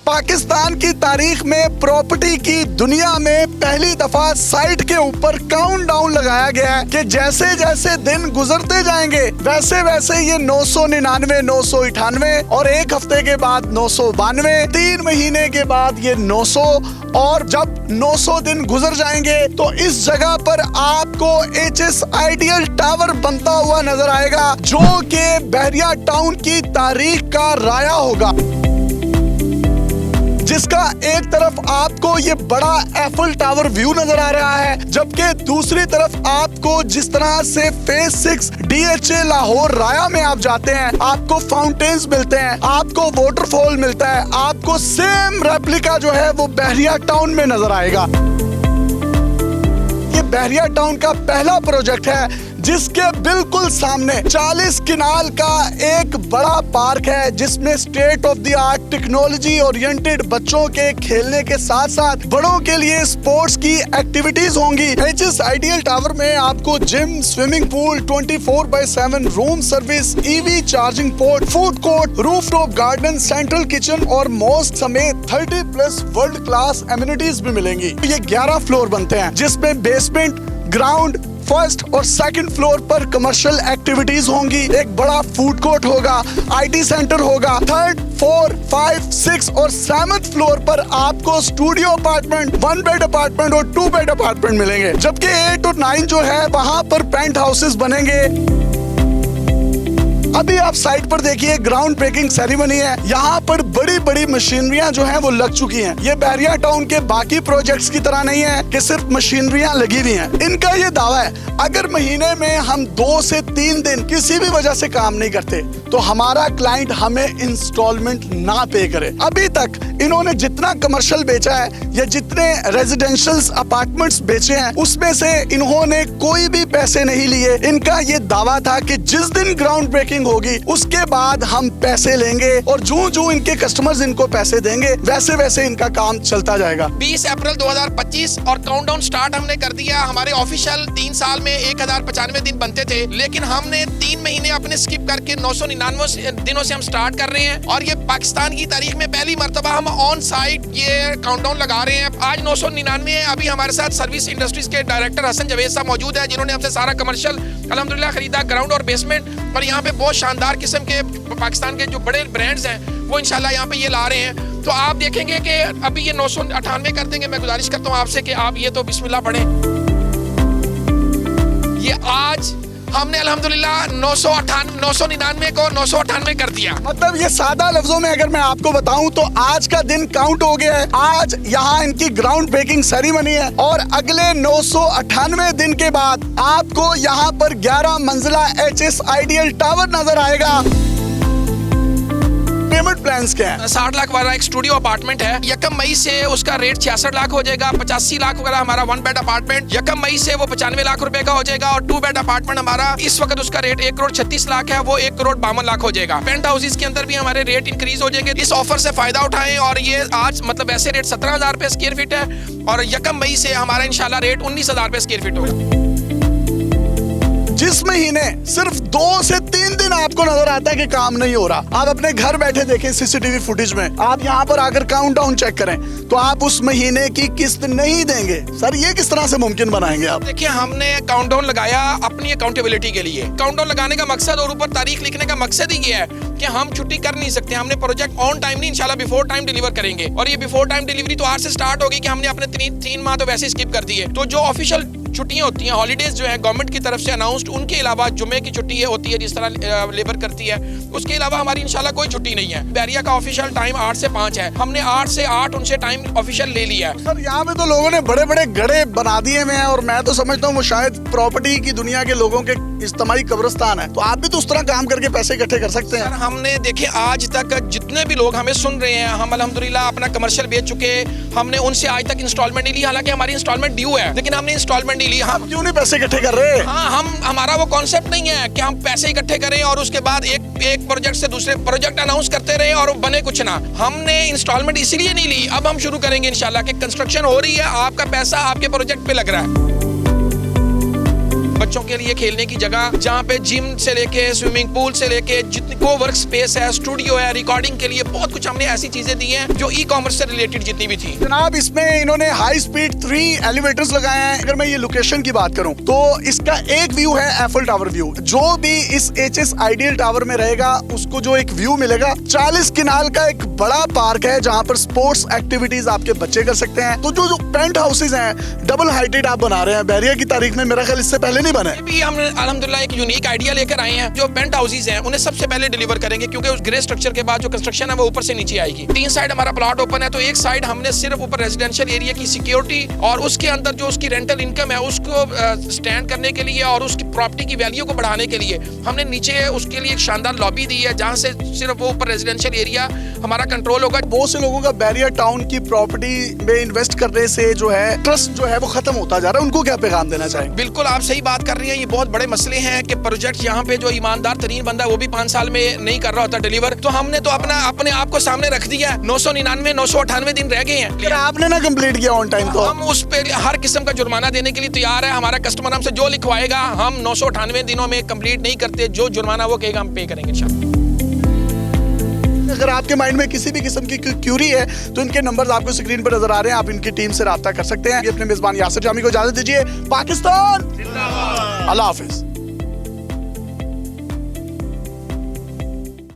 पाकिस्तान की तारीख में प्रॉपर्टी की दुनिया में पहली दफा साइट के ऊपर काउंटडाउन लगाया गया है कि जैसे जैसे दिन गुजरते जाएंगे वैसे वैसे ये 999, 998 और एक हफ्ते के बाद 992, 3 महीने के बाद ये 900 और जब 900 दिन गुजर जाएंगे तो इस जगह पर आपको HS आइडियल टावर बनता हुआ नजर आएगा जो कि बहरिया टाउन की तारीख का राया होगा, जिसका एक तरफ आपको ये बड़ा एफिल टावर व्यू नजर आ रहा है, जबकि दूसरी तरफ आपको जिस तरह से फेज 6 DHA लाहौर राया में आप जाते हैं आपको फाउंटेन्स मिलते हैं, आपको वाटरफॉल मिलता है, आपको सेम रेप्लिका जो है वो बहरिया टाउन में नजर आएगा। ये बहरिया टाउन का पहला प्रोजेक्ट है जिसके बिल्कुल सामने 40 किनाल का एक बड़ा पार्क है जिसमें state of the art technology oriented बच्चों के खेलने के साथ साथ बड़ों के लिए स्पोर्ट्स की एक्टिविटीज होंगी। HS आइडियल टावर में आपको gym, swimming pool, 24/7 room service, EV charging port, food court, rooftop garden, central kitchen और मॉस्क समेत 30+ वर्ल्ड क्लास एमिनिटीज भी मिलेंगी। ये 11 फ्लोर बनते हैं जिसमें बेसमेंट, ग्राउंड, फर्स्ट और सेकंड फ्लोर पर कमर्शियल एक्टिविटीज होंगी, एक बड़ा फूड कोर्ट होगा, IT सेंटर होगा। 3rd, 4th, 5th, 6th और 7th फ्लोर पर आपको स्टूडियो अपार्टमेंट, 1 बेड अपार्टमेंट और 2 बेड अपार्टमेंट मिलेंगे, जबकि 8 और 9 जो है वहां पर पेंट हाउसेस बनेंगे। अभी आप साइट पर देखिए, ग्राउंड ब्रेकिंग सेरेमनी है, यहाँ पर बड़ी बड़ी मशीनरियां जो हैं वो लग चुकी हैं। ये बहरिया टाउन के बाकी प्रोजेक्ट्स की तरह नहीं है कि सिर्फ मशीनरियां लगी हुई हैं। इनका ये दावा है अगर महीने में हम 2 से 3 दिन किसी भी वजह से काम नहीं करते तो हमारा क्लाइंट हमें इंस्टॉलमेंट ना पे करे। अभी तक इन्होंने जितना कमर्शियल बेचा है या जितने रेजिडेंशियल अपार्टमेंट्स बेचे हैं उसमें से इन्होंने कोई भी पैसे नहीं लिए। इनका ये दावा था कि जिस दिन ग्राउंड ब्रेकिंग होगी उसके बाद हम पैसे लेंगे और जो इनके कस्टमर्स इनको पैसे देंगे वैसे वैसे इनका काम चलता जाएगा। 20 अप्रैल 2025 और काउंटडाउन स्टार्ट हमने कर दिया। हमारे ऑफिशियल 3 साल में 1095 दिन बनते थे, लेकिन हमने 3 महीने अपने स्किप करके 999 दिनों से हम स्टार्ट कर रहे हैं और ये पाकिस्तान की तारीख में पहली मर्तबा हम ऑन साइट ये काउंटडाउन लगा रहे हैं। आज 999 है। अभी हमारे साथ सर्विस इंडस्ट्रीज के डायरेक्टर हसन जवेद साहब मौजूद है जिन्होंने हमसे सारा कमर्शियल अल्हम्दुलिल्लाह खरीदा, ग्राउंड और बेसमेंट। और यहाँ पे बहुत शानदार किस्म के पाकिस्तान के जो बड़े ब्रांड्स हैं वो इंशाल्लाह यहाँ पे ये ला रहे हैं। तो आप देखेंगे कि अभी ये 998 कर देंगे। मैं गुजारिश करता हूँ आपसे कि आप ये तो बिस्मिल्लाह पढ़ें। ये आज हमने अल्हम्दुलिल्लाह 999 को 998 कर दिया। मतलब ये सादा लफ्जों में अगर मैं आपको बताऊं तो आज का दिन काउंट हो गया है। आज यहाँ इनकी ग्राउंड ब्रेकिंग सेरेमनी है और अगले 998 दिन के बाद आपको यहाँ पर 11 मंजिला HS आइडियल टावर नजर आएगा। पेमेंट प्लान्स क्या है? 60 लाख वाला एक स्टूडियो अपार्टमेंट है। 1 मई से उसका रेट 66 लाख हो जाएगा। 85 लाख वाला हमारा 1 बेड अपार्टमेंट 1 मई से वो 95 लाख रुपए का हो जाएगा और 2 बेड अपार्टमेंट हमारा इस वक्त उसका रेट 1 करोड़ 36 लाख है, वो 1 करोड़ 52 लाख हो जाएगा। पेंट हाउसेज के अंदर भी हमारे रेट इंक्रीज हो जाएंगे। इस ऑफर से फायदा उठाएं और ये आज मतलब ऐसे रेट 17,000 रुपए स्क्वायर फीट है और 1 मई से हमारा इंशाल्लाह रेट 19,000 रुपए स्क्वायर फीट होगा। जिस महीने सिर्फ 2 से 3 दिन आपको नजर आता है कि काम नहीं हो रहा, आप अपने घर बैठे देखें CCTV फुटेज में, आप यहाँ पर आकर काउंटडाउन चेक करें तो आप उस महीने की किस्त नहीं देंगे। सर ये किस तरह से मुमकिन बनाएंगे आप? देखिए हमने काउंटडाउन लगाया अपनी अकाउंटेबिलिटी के लिए। काउंटडाउन लगाने का मकसद और ऊपर तारीख लिखने का मकसद ही ये है कि हम छुट्टी कर नहीं सकते। हमने प्रोजेक्ट ऑन टाइम नहीं, इंशाल्लाह बिफोर टाइम डिलीवर करेंगे और ये बिफोर टाइम डिलीवरी तो आज से स्टार्ट होगी कि हमने अपने 3 माह तो वैसे स्किप कर दिए। तो जो ऑफिशियल छुट्टियां होती हैं, हॉलीडेज जो है गवर्नमेंट की तरफ से अनाउंस्ड, उनके अलावा जुमे की छुट्टी होती है जिस तरह लेबर करती है, उसके अलावा हमारी इंशाल्लाह कोई छुट्टी नहीं है। बहरिया का ऑफिशियल टाइम 8 से 5 है, हमने 8 से 8 उनसे टाइम ऑफिशियल ले लिया है। सर यहाँ पे तो लोगों ने बड़े बड़े गड्ढे बना दिए हुए हैं और मैं तो समझता हूँ वो शायद प्रॉपर्टी की दुनिया के लोगों के इज्तिमाई कब्रिस्तान है, तो आप भी तो उस तरह काम करके पैसे इकट्ठे कर सकते हैं। हमने देखे आज तक जितने भी लोग हमें सुन रहे हैं, हम अल्हम्दुलिल्लाह अपना कमर्शियल बेच चुके, हमने उनसे आज तक इंस्टॉलमेंट नहीं ली। हालांकि हमारी इंस्टॉलमेंट ड्यू है लेकिन हमने इंस्टॉलमेंट नहीं ली। हम क्यों नहीं पैसे इकट्ठे कर रहे? हाँ, हमारा वो कॉन्सेप्ट नहीं है कि हम पैसे इकट्ठे करें और उसके बाद एक प्रोजेक्ट से दूसरे प्रोजेक्ट अनाउंस करते रहे और बने कुछ ना। हमने इंस्टॉलमेंट इसीलिए नहीं ली। अब हम शुरू करेंगे इंशाल्लाह कि कंस्ट्रक्शन हो रही है, आपका पैसा आपके प्रोजेक्ट पे लग रहा है। बच्चों के लिए खेलने की जगह, जहाँ पे जिम से लेके स्विमिंग पूल से लेके जितनी को वर्क स्पेस है, स्टूडियो है, रिकॉर्डिंग के लिए बहुत कुछ हमने ऐसी चीजें दी हैं जो ई कॉमर्स से रिलेटेड जितनी भी थी। जनाब इसमें इन्होंने हाई स्पीड 3 एलिवेटर्स लगाए हैं। अगर मैं ये लोकेशन की बात करूं तो इसका एक व्यू है एफिल टावर व्यू। जो भी इस एचएस आइडियल टावर में रहेगा उसको जो एक व्यू मिलेगा, 40 किनाल का एक बड़ा पार्क है जहां पर स्पोर्ट्स एक्टिविटीज आपके बच्चे कर सकते हैं। तो जो पेंट हाउसेज हैं डबल हाइटेड आप बना रहे हैं, बैरियर की तारीख में मेरा ख्याल इससे पहले नहीं बने। भी हमने अल्हम्दुलिल्लाह एक यूनिक आइडिया लेकर आए हैं। जो पेंट हाउसेज हैं उन्हें सबसे पहले डिलीवर करेंगे, क्योंकि उस ग्रे स्ट्रक्चर के बाद जो कंस्ट्रक्शन है वो ऊपर से नीचे आएगी। 3 साइड हमारा प्लॉट ओपन है, तो एक साइड हमने सिर्फ ऊपर रेजिडेंशियल एरिया की सिक्योरिटी और उसके अंदर जो उसकी रेंटल इनकम है उसको स्टैंड करने के लिए और उसकी प्रॉपर्टी की वैल्यू को बढ़ाने के लिए हमने नीचे उसके लिए एक शानदार लॉबी दी है, जहां से सिर्फ वो ऊपर रेजिडेंशियल एरिया हमारा कंट्रोल होगा। बहुत से लोगों का बैरियर टाउन की प्रॉपर्टी में इन्वेस्ट करने से जो है ट्रस्ट जो है वो खत्म होता जा रहा है, उनको क्या पैगाम देना चाहेंगे? बिल्कुल आप सही बात कर रही हैं। ये बहुत बड़े मसले हैं कि प्रोजेक्ट यहाँ पे जो ईमानदार तरीन बंदा है वो भी 5 साल में नहीं कर रहा होता डिलीवर, तो हमने तो अपने आप को सामने रख दिया है। 999 998 दिन रह गए हैं, आपने ना कंप्लीट किया ऑन टाइम, तो हम उस पे हर किस्म का जुर्माना देने के लिए तैयार है। हमारा कस्टमर हमसे जो लिखवाएगा हम 998 दिनों में कंप्लीट नहीं करते, जो जुर्माना वो कहेगा हम पे करेंगे इंशाल्लाह। अगर आपके माइंड में किसी भी किस्म की क्यूरी है तो इनके नंबर्स आपको स्क्रीन पर नजर आ रहे हैं, आप इनकी टीम से राब्ता कर सकते हैं। अपने मेजबान यासिर जामी को इजाजत दीजिए। पाकिस्तान जिंदाबाद, अल्लाह हाफिज।